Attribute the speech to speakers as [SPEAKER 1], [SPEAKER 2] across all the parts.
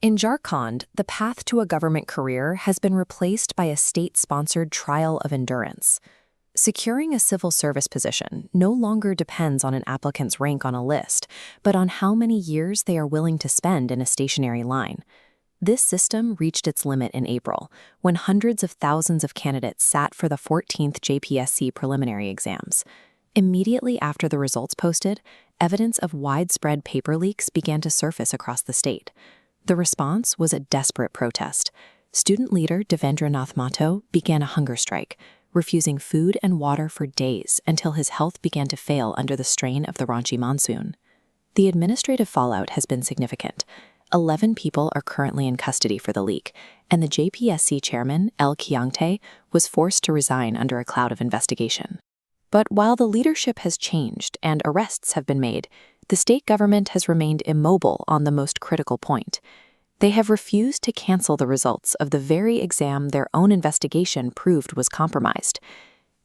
[SPEAKER 1] In Jharkhand, the path to a government career has been replaced by a state-sponsored trial of endurance. Securing a civil service position no longer depends on an applicant's rank on a list, but on how many years they are willing to spend in a stationary line. This system reached its limit in April, when hundreds of thousands of candidates sat for the 14th JPSC preliminary exams. Immediately after the results posted, evidence of widespread paper leaks began to surface across the state. The response was a desperate protest. Student leader Devendranath Mato began a hunger strike, refusing food and water for days until his health began to fail under the strain of the Ranchi monsoon. The administrative fallout has been significant. 11 people are currently in custody for the leak, and the JPSC chairman, El Kiangte, was forced to resign under a cloud of investigation. But while the leadership has changed and arrests have been made, the state government has remained immobile on the most critical point. They have refused to cancel the results of the very exam their own investigation proved was compromised.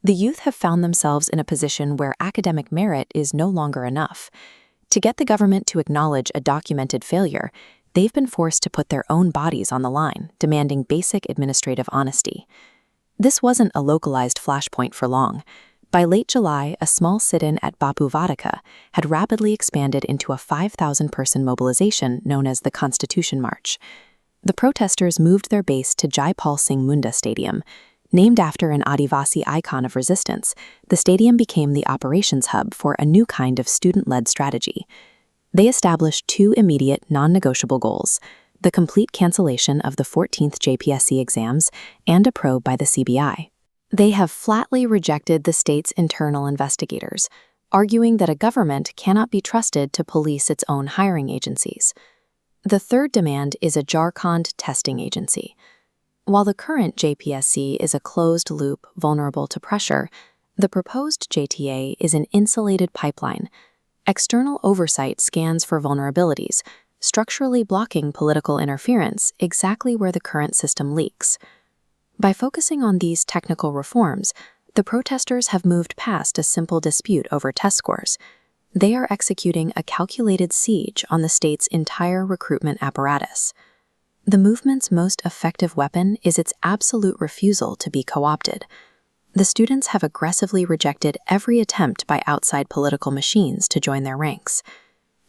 [SPEAKER 1] The youth have found themselves in a position where academic merit is no longer enough. To get the government to acknowledge a documented failure, they've been forced to put their own bodies on the line, demanding basic administrative honesty. This wasn't a localized flashpoint for long. By late July, a small sit-in at Bapu Vatika had rapidly expanded into a 5,000-person mobilization known as the Constitution March. The protesters moved their base to Jaipal Singh Munda Stadium. Named after an Adivasi icon of resistance, the stadium became the operations hub for a new kind of student-led strategy. They established two immediate, non-negotiable goals: the complete cancellation of the 14th JPSC exams and a probe by the CBI. They have flatly rejected the state's internal investigators, arguing that a government cannot be trusted to police its own hiring agencies. The third demand is a Jharkhand testing agency. While the current JPSC is a closed loop vulnerable to pressure, the proposed JTA is an insulated pipeline. External oversight scans for vulnerabilities, structurally blocking political interference exactly where the current system leaks. By focusing on these technical reforms, the protesters have moved past a simple dispute over test scores. They are executing a calculated siege on the state's entire recruitment apparatus. The movement's most effective weapon is its absolute refusal to be co-opted. The students have aggressively rejected every attempt by outside political machines to join their ranks.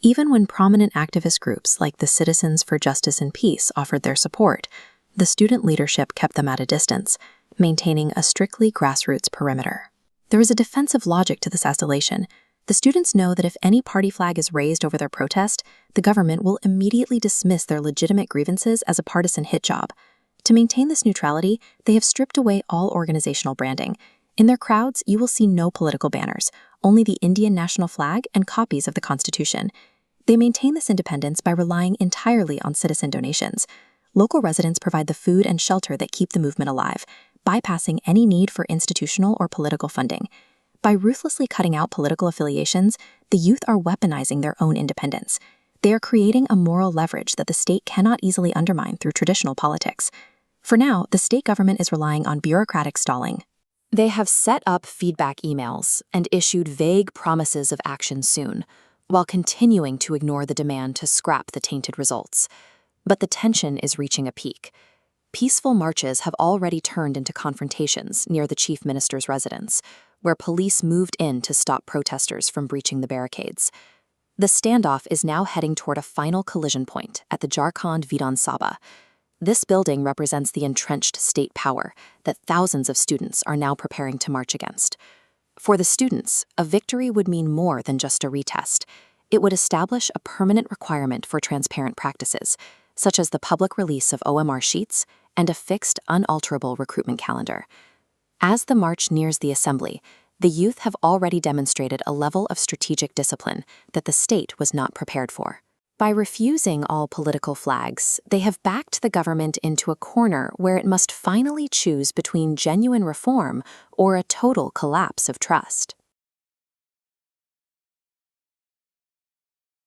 [SPEAKER 1] Even when prominent activist groups like the Citizens for Justice and Peace offered their support, the student leadership kept them at a distance, maintaining a strictly grassroots perimeter. There is a defensive logic to this escalation. The students know that if any party flag is raised over their protest, the government will immediately dismiss their legitimate grievances as a partisan hit job. To maintain this neutrality, they have stripped away all organizational branding. In their crowds, you will see no political banners, only the Indian national flag and copies of the Constitution. They maintain this independence by relying entirely on citizen donations. Local residents provide the food and shelter that keep the movement alive, bypassing any need for institutional or political funding. By ruthlessly cutting out political affiliations, the youth are weaponizing their own independence. They are creating a moral leverage that the state cannot easily undermine through traditional politics. For now, the state government is relying on bureaucratic stalling. They have set up feedback emails and issued vague promises of action soon, while continuing to ignore the demand to scrap the tainted results. But the tension is reaching a peak. Peaceful marches have already turned into confrontations near the chief minister's residence, where police moved in to stop protesters from breaching the barricades. The standoff is now heading toward a final collision point at the Jharkhand Vidhan Sabha. This building represents the entrenched state power that thousands of students are now preparing to march against. For the students, a victory would mean more than just a retest. It would establish a permanent requirement for transparent practices, such as the public release of OMR sheets and a fixed, unalterable recruitment calendar. As the march nears the assembly, the youth have already demonstrated a level of strategic discipline that the state was not prepared for. By refusing all political flags, they have backed the government into a corner where it must finally choose between genuine reform or a total collapse of trust.